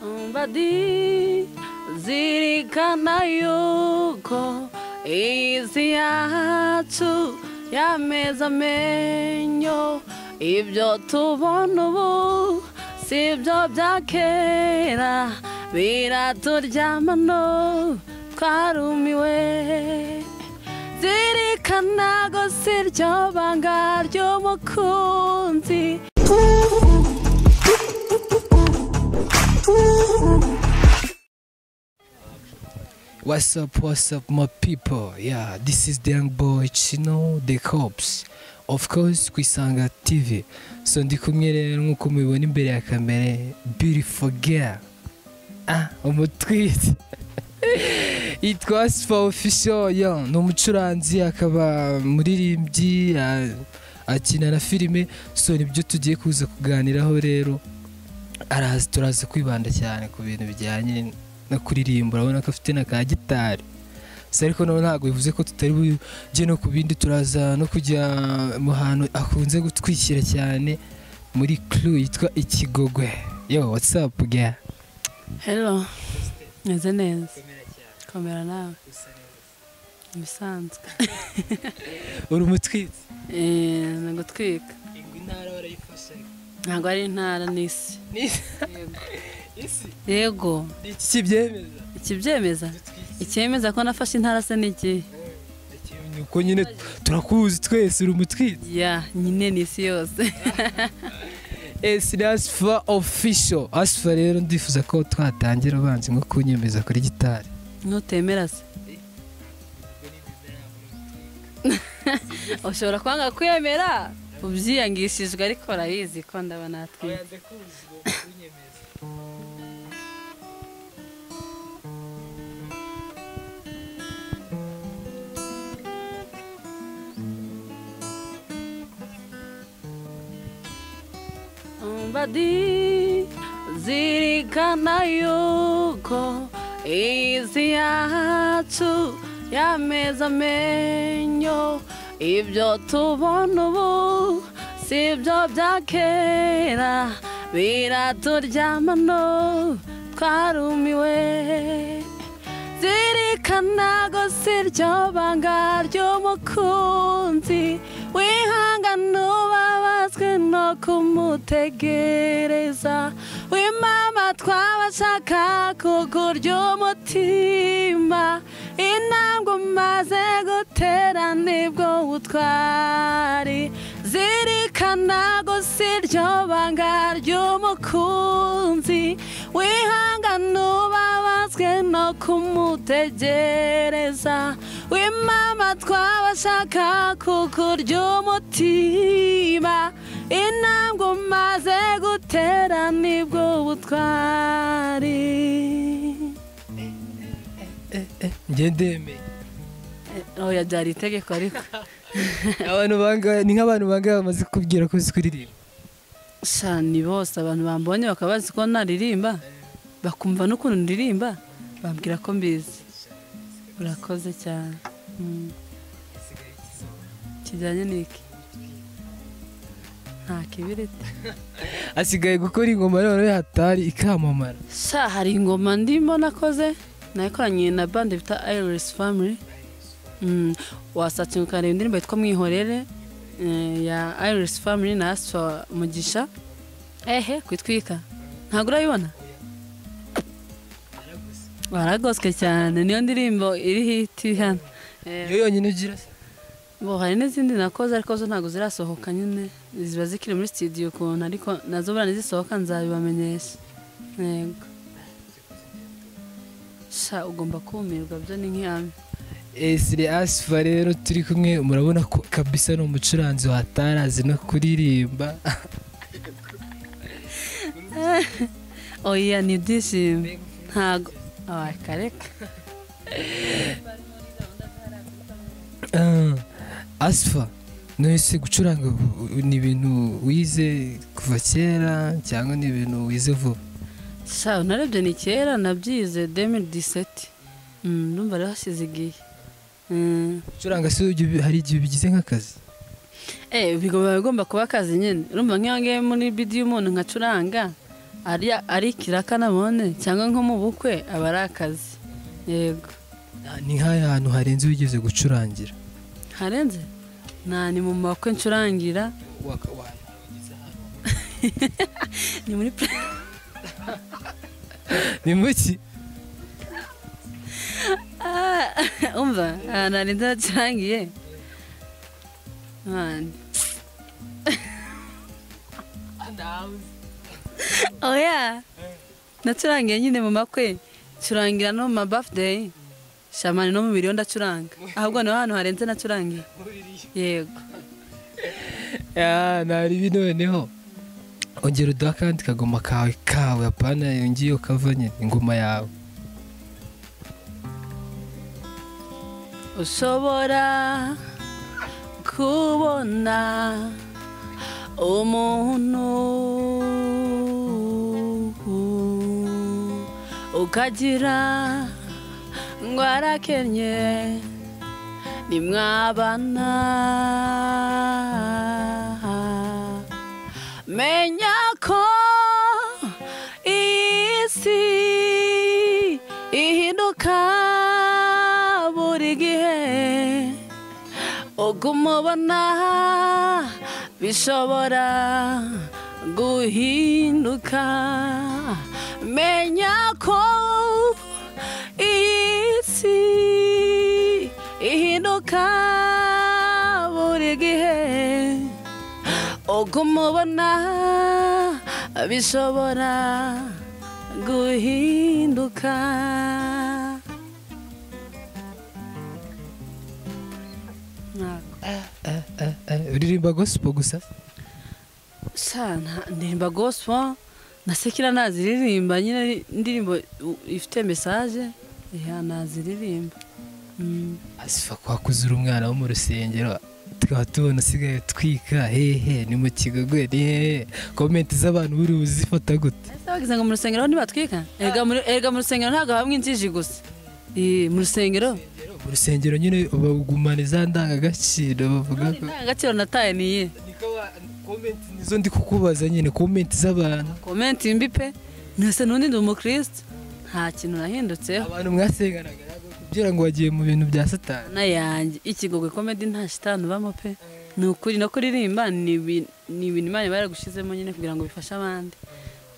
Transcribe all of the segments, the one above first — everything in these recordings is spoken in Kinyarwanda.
Badi zirikana yuko isi yacu yameze amenyo ibyo tubona ubu sibyo bya kera biraturyamano twarumiwe zirikana go siryo banga ry'umukunzi. What's up my people? Yeah, this is the young boy Chino the Cops, of course Kwisanga TV. So ndi kumwe rero nkuko mubibona imbere ya kamera, beautiful girl umutwite yitwa Asfa Official. Yeah, ni umucuranzi akaba muririmbyi akina na filime. So nibyo tugiye kuza kuganiraho rero, turaza kwibanda cyane ku bintu bijyanye no kuririmba. Urabona ko afite na ka gitari. Ariko no ntago bivuze ko tutari bujye no kubindi, turaza no kujya mu hantu akunze gutwikira cyane muri crew yitwa Ikigogwe. Yo, what's up girl? Hello. Neze neza. Kamera nawe. Bisanzwe. Uri umutwitse? Nagutwika. Intara warayifashe? Ntago ari intara n'isi. Isi? Yego. Ikibyemeza? Icyemeza ko nafashe intara se niki? Nuko nyine turakuzi twese uri umutwitse. Yeah, nyine n'isi yose. Asfa Official. Asfa rero ndifuza ko twatangira ubanze nko kunyemeza kuri gitari. Nutemera se? Ushobora kwanga kwemera ubyiyangishijwe, ariko rayizi ko ndaba natwe. Badi zirikana yuko isi yacu yameze amenyo ibyo tubona ubu sibyo bya kera biraturyamano twarumiwe zirikana go siryo banga ry'umukunzi wihangana ubabazwe no kumutegereza wimama twabashaka kukurya umutima intambwe umaze gutera nibwo butwari zirikana go siryo banga ry'umukunzi wihangana ubabazwe no kumutegereza wimama twabashaka kukurya umutima intambwe umaze gutera nibwo butwari. Ngendeme Oya byari itegeko ariko abantu banga ni nk'abantu banga bamaze kubwira ko zikuririmba. Shani bose abantu bambonye bakabazi ko naririmba, bakumva n'ukuntu ndirimba, bambwira ko mbizi. Urakoze cyane. Kijyanye n'iki? Nta kibiriti. Asigaye gukora ingoma rero hatari ikamamara. Sha hari ingoma ndimo nakoze, nayikoranye na band bita Iris Family. Wasatse ukareba indirimbo yitwa Mwihorere ya Iris Family na Asfa Mugisha. Kwitwika. Ntago urayibona? Waragoswe cyane, niyo ndirimbo iri hit hano. Yo yonyine ugira se? Bo hari n'izindi nakoze ariko zo ntago zirasohoka nyine, ziba zikiri muri studio ukuntu, ariko nazo burane zisohoka nzabibamenyesha. Yego. Sha ugomba kumirwa, byo ni nk'iyame. Siri Asfa rero turi kumwe, murabona ko kabisa no umucuranzi watarazi no kuririmba. Oya ni byishimo. Ntago kareka. Asfa, nese gucuranga ni ibintu wize kuva kera cyangwa ni ibintu wize vuba? Sha narebye ni kera, nabyize 2017. Ndumva rero hashize igihe. Gucuranga se hari igihe bigize nk'akazi? Bigomba kuba akazi nyine. Urumva nk'iyo ngiye muri video umuntu nkacuranga ari ikiraka nabone cyangwa nko mu bukwe aba ari akazi. Yego. ni nk'aho ahantu harenze wigeze gucurangira? Harenze ni mu makwe ncurangira. Ni muri ni muki umva nari ndacurangiye oya nacurangiye nyine mu makwe, curangira no mu ma birthday shamani, no mu biriyo ndacuranga, ahubwo niho hantu harenze nacurangiye. Yego. nari binoneho ongera uduha akandi kagoma kawe apana yongiye ukavanye ingoma yawe. Ushobora kubona umuntu ukagira ngo arakennye, nimwabana menya ko isi ihinduka buri gihe, ukumubona bishobora guhinduka. Menya ko isi ihinduka buri gihe, ukumubona bishobora guhinduka. uririmba gospel gusa? Sana ndirimba gospel na sekira naziririmba, nyine indirimbo ifite message naziririmba. Asifa kwakuzura umwana wo mu rusengero tukaba tubona usigaye twika hehe ni mu Kigogwe ni hehe, komenti z'abantu buri uzifata gute? Bagize ngo mu rusengero ntibatwika, erega mu rusengero ntabwo hamwe injiji gusa. Mu rusengero nyine bagumana za ndangagaciro, bavuga ko ndangagaciro nataye niye. Komenti nizo ndi kukubaza nyine, komenti z'abantu. Komenti mbi pe, nese nundi ndi umukristo, nta kintu nahindutseho. Abantu mwasenganaga kugira ngo wagiye mu bintu bya Satani na yanjye. Ikigogwe comedy nta shitani bamo pe, ni ukuri no kuririmba ni ibintu Imana baragushizemo nyine kugira ngo bifashe abandi.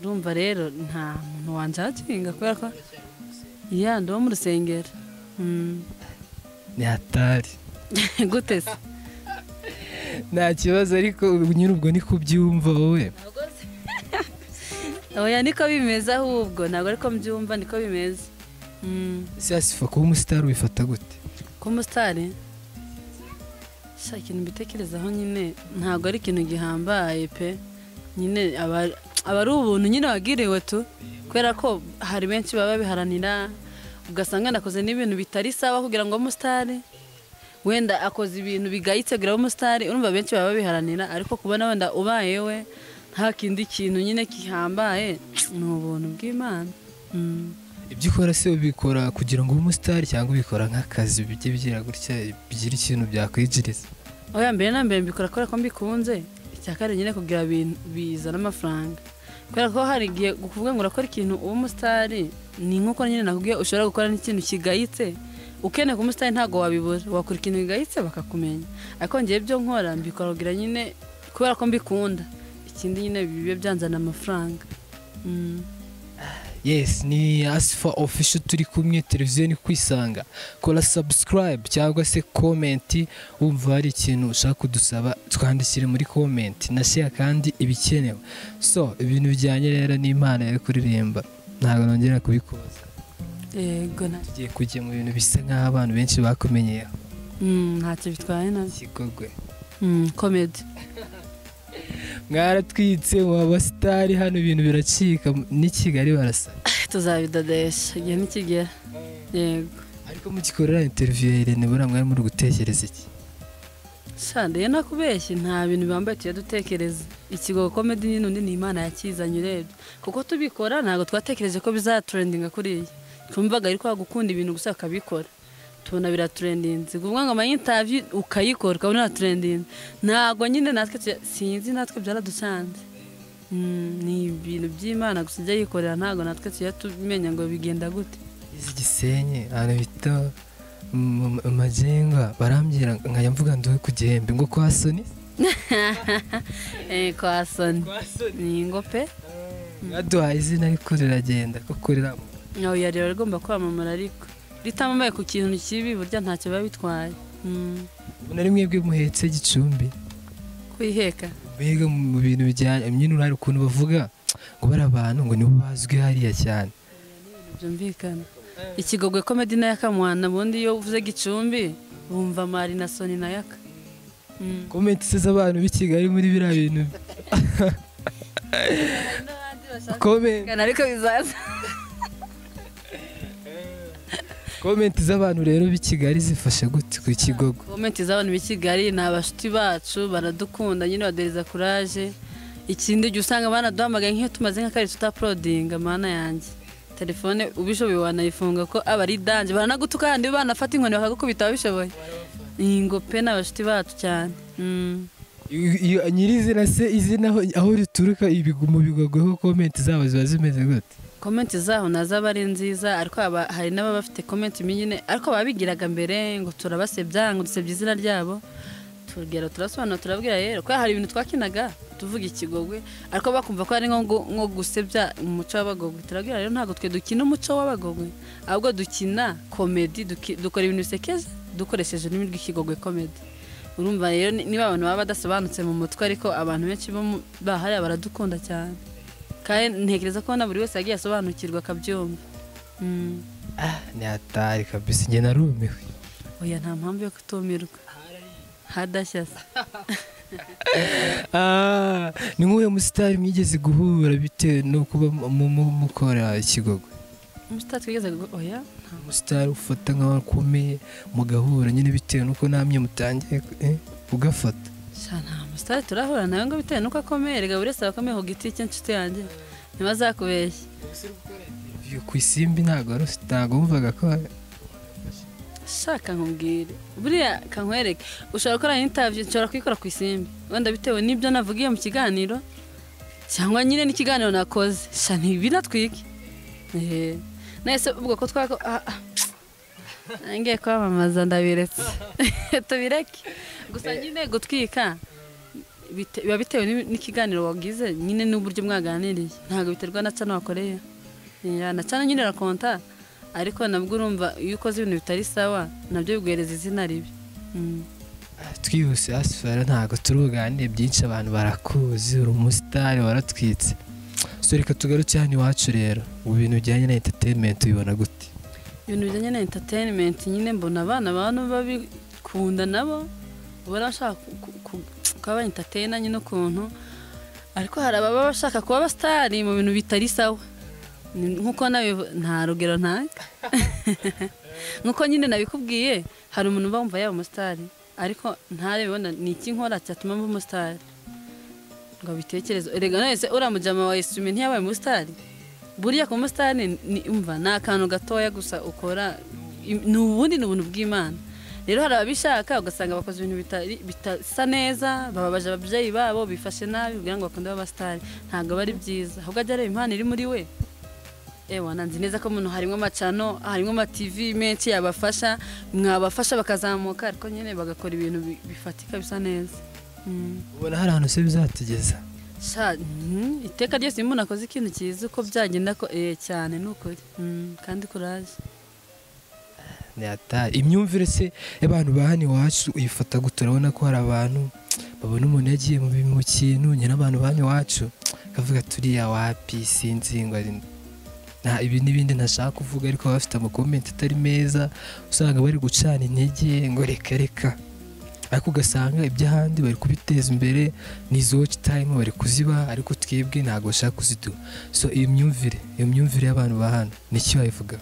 Urumva rero nta muntu wanjajinga kubera ko ndo mu rusengero. Ni hatari gute se? Nta kibazo, ariko nyine ubwo niko byumva wowe. Oya niko bimeze, ahubwo ntabwo ariko mbyumva, niko bimeze. Asifa kuba umusitari wifata gute? Kuba umusitari sha ikintu mbitekerezaho nyine ntabwo ari ikintu gihambaye pe, nyine aba ari ubuntu nyine wagiriwe tu, kubera ko hari benshi baba biharanira, ugasanga nakoze n'ibintu bitari sawa kugira ngo umusitari, wenda akoze ibintu bigayitse kugira ngo umusitari, urumva benshi baba biharanira, ariko kubona wenda ubayewe nta kindi kintu nyine kihambaye, ni ubuntu bw'Imana. Ibyo ukora se ubikora kugira ngo ube umusitari cyangwa ubikora nk'akazi bijye bigira gutya bigira ikintu byakwinjiriza? Oya mbere na mbere mbikora kubera ko mbikunze, icyakare nyine kugira bizana amafaranga, kubera ko hari igihe kuvuga ngo urakora ikintu uba umusitari, ni nk'uko nyine nakubwiye ushobora gukora n'ikintu kigayitse, ukeneye kuba umusitari ntabwo wabibura, wakora ikintu kigayitse bakakumenya, ariko ngewe ibyo nkora mbikora kugira nyine kubera ko mbikunda, ikindi nyine bibe byanzana amafaranga. Yes, ni Asifa Official turi kumwe, televiziyo ni Kwisanga. Kora subscribe cyangwa se comment, wumva hari ikintu ushaka kudusaba twandikire muri comment, na share kandi ibikenewe. So ibintu bijyanye rero n'Imana yo kuririmba ntabwo nongera kubikubaza. Yego tugiye kujya mu bintu bisa nk'aho abantu benshi bakumenyeyeho. Ntacyo bitwaye na Kigogwe comedy. Mwaratwitse mu abasitari hano, ibintu biracika ni Kigali barasa. Tuzabidodesha igihe nikigera. Yego. Ariko mugikorera interview Irene bura mwari muri gutekereza iki? Sande nakubeshye nta bintu bambaye tuya dutekereza. Ikigogwe comedy ni nundi ni Imana yakizanye urebye. Kuko tubikora ntago twatekereje ko bizatrendinga kuri iyi. Twumvaga ariko gukunda ibintu gusa akabikora. Tubona biratrendinze. Kuvuga ngo ama interview ukayikora ukabona trending. Ntago nyine natwe sinzi natwe byaradusanze. ni ibintu by'Imana gusa ijya yikorera ntabwo natwe tujya tumenya ngo bigenda gute. izi Gisenyi ahantu bita Majenga barambwira nkajya mvuga nduwe ku Gihembe ngo kwa Soni kwa Soni ni ngo pe aduhaye izina ariko riragenda kukoreramo. oya rero rigomba kwamamara ariko ritamamaye ku kintu kibi burya ntacyo biba bitwaye. Nari mwebwe muhetse Gicumbi kwiheka mbega mu bintu bijyanye nyine urari ukuntu bavuga ngo bari abantu ngo nibo bazwi hariya cyane. byumvikana Ikigogwe comedy na Yaka mwana bundi iyo uvuze Gicumbi bumva Mari na Soni na Yaka. Comment z'abantu b'i Kigali muri biriya bintu comment ariko bizaza comment z'abantu rero b'i Kigali zifasha gute ku Kigogwe? comment z'abantu b'i Kigali ni abashuti bacu baradukunda nyine badereza courage. Ikindi jya usanga banaduhamagaye nk'iyo tumaze nk'akari tutaprodinga mana yanjye telefone ubishoboye wanayifunga ko aba ari danje baranagutuka kandi banafata inkoni bakagukubita babishoboye. Ngo pe n'abashuti bacu cyane. Nyirizina se izina aho rituruka mu Bigogweho comment zabo ziba zimeze gute? Comment zaho nazaba ari nziza ariko hari n'ababa bafite comment nyine ariko babigiraga mbere ngo turabasebya ngo dusebye izina ryabo tugera turasobanura turabwira rero ko hari ibintu twakinaga tuvuga Ikigogwe ariko bakumva ko ari nko gusebya umuco w'Abagogwe. Turabwira rero ntabwo twe dukina umuco w'Abagogwe ahubwo dukina comedy dukora ibintu bisekeje dukoresheje ururimi rw'Ikigogwe comedy. Urumva rero niba abantu baba badasobanutse mu mutwe ariko abantu benshi bahari baradukunda cyane kandi ntekereza ko na buri wese yagiye asobanukirwa akabyumva. Ni hatari kabisa njye narumiwe. Oya nta mpamvu yo kutumirwa hadashya se. Ni nk'uyu musitari mwigeze guhura bitewe no kuba mukora Ikigogwe? Umusitari twigeze oya umusitari ufata nk'abakomeye mugahura nyine bitewe nuko namwe mutangiye ugafata. Nta musitari turahura nawe ngo bitewe nuko akomeye rega buri wese akomeye ku giti cy'inshuti yanjye ntibazakubeshye. Ku Isimbi ntabwo wumvaga ko shaka nkubwire buriya kankwereke ushobora gukora interview nshobora kuyikora ku Isimbi wenda bitewe n'ibyo navugiye mu kiganiro cyangwa nyine n'ikiganiro nakoze sha ntibinatwike nese ubwo ko twako ngiye kwamamaza ndabiretse tubireke gusa nyine gutwika biba bitewe n'ikiganiro wagize nyine n'uburyo mwaganiriye ntabwo biterwa na cano wakoreye na cano nyine rakonta ariko nabwo urumva iyo ukoze ibintu bitari sawa nabyo biguhereza izina ribi. Twihuse Asfara ntabwo turuganire byinshi abantu barakuzi uri umusitari waratwitse. So reka tugaruke hano iwacu rero mu bintu bijyanye na entertainment ubibona gute? Ibintu bijyanye na entertainment nyine mbona abana babikunda nabo barashaka kuba entertainer nyine ukuntu ariko hari ababa bashaka kuba abastari mu bintu bitari sawa nkuko nawe nta rugero ntaka nkuko nyine nabikubwiye hari umuntu bumva yaba umusitari ariko ntarebona ni iki nkora cyatuma mba umusitari ngo bitekereze erega nese uramujama wa isume ntiyabaye umusitari buriya ku umusitari umva ni akantu gatoya gusa ukora n'ubundi ni ubuntu bw'Imana. Rero hari ababishaka ugasanga bakoze ibintu bitasa neza bababaje ababyeyi babo bifashe nabi kugira ngo bakunde abasitari ntabwo bari byiza ahubwo ajya areba impano iri muri we. Nanzi neza ko umuntu harimo amacano harimo ama TV menshi yabafasha mwabafasha bakazamuka ariko nyine bagakora ibintu bifatika bisa neza. Ubona hari ahantu se bizatugeza? Iteka ryose umuntu akoze ikintu cyiza uko byagenda ko cyane n'ukuri kandi kuraje. Imyumvire se y'abantu bahani iwacu uyifata gute? Urabona ko hari abantu babona umuntu yagiye mu kintu nyine abantu bahani iwacu kavuga turiya wapi sinzi ngo ibi n'ibindi ntashaka kuvuga ariko bafite amakomenti atari meza usanga bari gucana intege ngo reka ariko ugasanga iby'ahandi bari kubiteza imbere n'izo watch time bari kuziba ariko twebwe ntabwo bashaka kuziduha. So iyo myumvire y'abantu bahana n'iki bayivuga?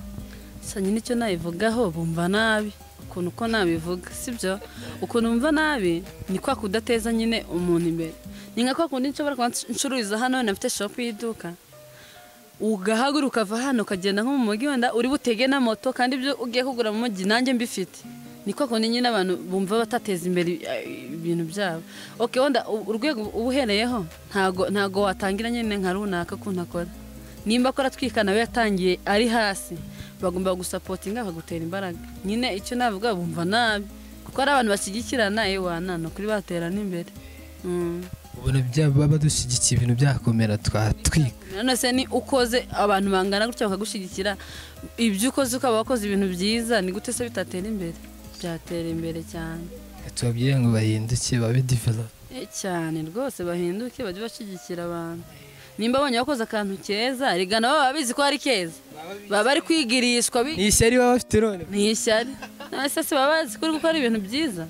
Nyine icyo nayivugaho bumva nabi ukuntu uko nabivuga sibyo ukuntu bumva nabi ni kwa kudateza nyine umuntu imbere. Ni nka kwa kundi nshobora kuba ncururiza hano nafite shop y'iduka ugahaguruka ukava hano ukagenda nko mu mujyi wenda uri butege na moto kandi ibyo ugiye kugura mu mujyi nanjye mbifite niko ko nyine abantu bumva batateza imbere ibintu byabo. Okay, wenda urwego ubuhereyeho ntago watangira nyine nka runaka kuntakora. Nimba akora twikana we yatangiye ari hasi, bagomba gusapotinga bakagutera imbaraga. Nyine icyo navuga bumva nabi kuko ari abantu bashyigikirana wana no kuri baterana imbere. ubona byaba badushyigikiye ibintu byakomera twatwika. None se ni ukoze abantu bangana gutya bakagushyigikira, ibyo ukoze ukaba wakoze ibintu byiza, ni gute se bitatera imbere? Byatera imbere cyane. Tubabwire ngo bahinduke babe develop. Cyane rwose bahinduke bajye bashyigikira abantu. Nimba abonye wakoze akantu keza, rigana baba babizi ko ari keza. Baba bari kwigirishwa ni ishyari baba bafite none. Ni ishyari. Nase se baba bazi ko uri gukora ibintu byiza.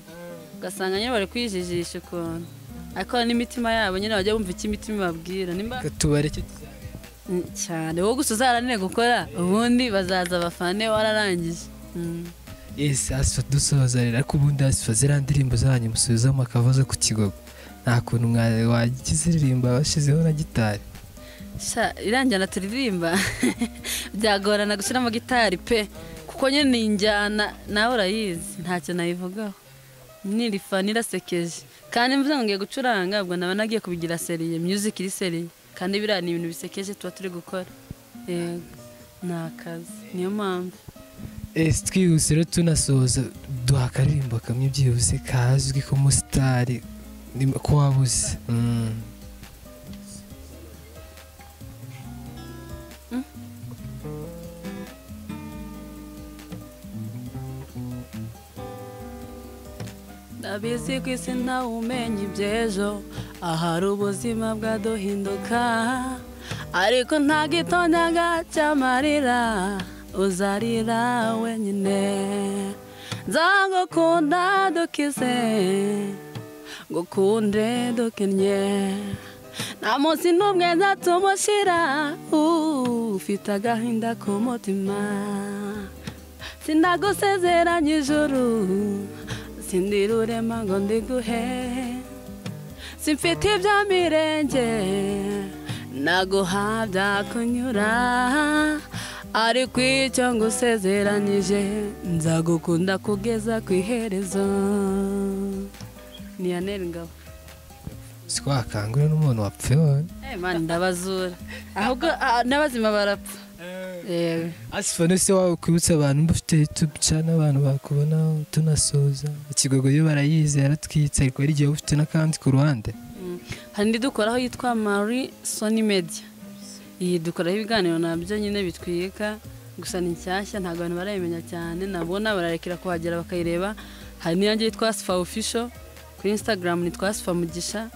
Ugasanga nyine bari kwijijisha ukuntu. Ariko n'imitima yabo nyine bajya bumva iki imitima babwira. Nimba tubareke cyane wowe gusa uzaranire gukora, ubundi bazaza bafane wararangije. Asifa dusoza rero, ariko ubundi Asifa ziriya ndirimbo zanyu musubizamo akavaza ku Kigogo, nta kuntu wagize iririmba bashyizeho na gitari? Iranjyana turirimba byagorana gushyiramo gitari pe, kuko nyine ni injyana nawe urayizi, ntacyo nayivugaho. Nirifa nirasekeje kandi mvuze ngo ngiye gucuranga, ubwo naba nagiye kubigira seriye, music iri seriye, kandi biriya ni ibintu bisekeje tuba turi gukora. Yego ni akazi, niyo mpamvu. Twihuse rero tunasoza, duha akaririmbo kamwe byihuse kazwi ko umusitari ko wabuze. Ndabizi ko isi ntawe umenya iby'ejo, ahari ubuzima bwaduhinduka, ariko nta gitonyaga cy'amarira uzarira wenyine. Nzagukunda dukize, ngukunde dukennye, nta munsi n'umwe nzatumushira ufite agahinda ku mutima. Sindagusezeranya ijuru, sindira urema ngo ndiguhe, simfite ibya mirenge naguha byakunyura, ariko icyo ngusezeranyije nzagukunda kugeza ku iherezo. Ni Yaneri Ngabo. Twakangura n'umuntu wapfuye. Mani ndabazura, ahubwo n'abazima barapfa. Asifa nese wakwibutsa abantu bafite YouTube channel abantu bakubona tunasoza. Ikigogo yo barayize yaratwitse, ariko ari gihe ufite n'akandi ku ruhande. Handi dukoraho yitwa Marie Sony Media. Iyi dukoraho ibiganiro nabyo nyine bitwika, gusa ni nshyashya ntabwo abantu barayimenya cyane, nabona bararekera kuhagera bakayireba. Hari n'iyanjye yitwa Asifa Official, kuri Instagram nitwa Asifa Mugisha,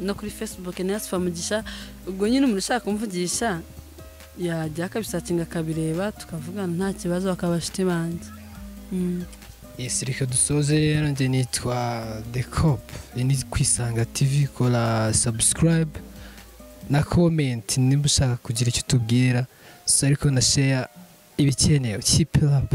no kuri Facebook ni Asifa Mugisha. Ubwo nyine umuntu ushaka kumvugisha yajya akabisacinga akabireba, tukavugana nta kibazo, bakabashiti banjye. Reka dusoze rero, njye nitwa The Cop, ni Kwisanga TV, kora subscribe na comment nimba ushaka kugira icyo tubwira, ariko na share ibikenewe. Keep it up.